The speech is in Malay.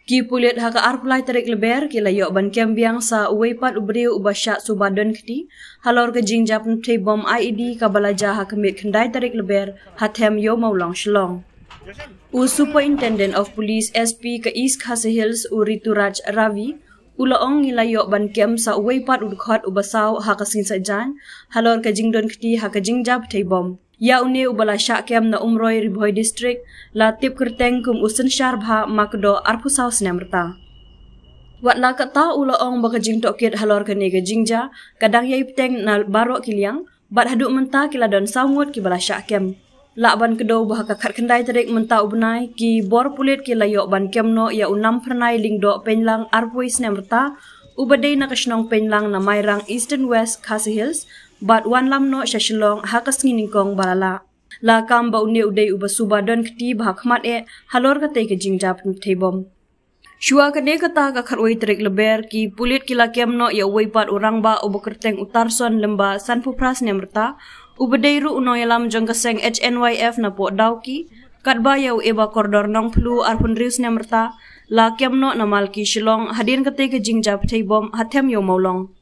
Ki pulit haka arpulai tarik leber ki layok ban kembiang sa uwepat ubriu ubasyak subadon keti halor ke jingjap nte bom IED kabalaja hakemit kendai tarik leber hatem yo maulong shlong. Superintendent of Police SP ke East Khasi Hills Rituraj Ravi ulaong ngilayok ban kem sa uwepat udkhot ubasau hakasin sajan halor ke jingdon keti haka jingjap te bom. Ya une ubala syak kem na umroi Ribhoi district la tip kerteng kum usen syarbha makdo arpusau snemrta. Wat la kata ulaong baka jing tokit halor ke nega jingja kadang yai peteng na barok kiliang bat haduk menta kila don saungut ki bala syak kem. La ban kedo bahaka kat kendai terik menta ubnai ki bor pulit ki layok ban kem no ya unam pernai lingdo penlang arpui snemrta ubadei na kasnong penlang na mairang Eastern West Khasi Hills bat wan lam no syashilong hakas nginingkong balala. La kam ba une udai ubasuba don keti bahak mat halor kate ke jingjap tebom. Shua kene kata ka kharoi terik leber ki pulit kila kem no ya weipat orang ba ubakerteng utarson lemba sanpupras nemrta ubadai ru uno yalam jongkaseng HNYF na po dauki katba ya eba kordor nong plu arpun rius nemrta la kem no na malki shilong hadin kate ke jingjap tebom hatem yo maulong.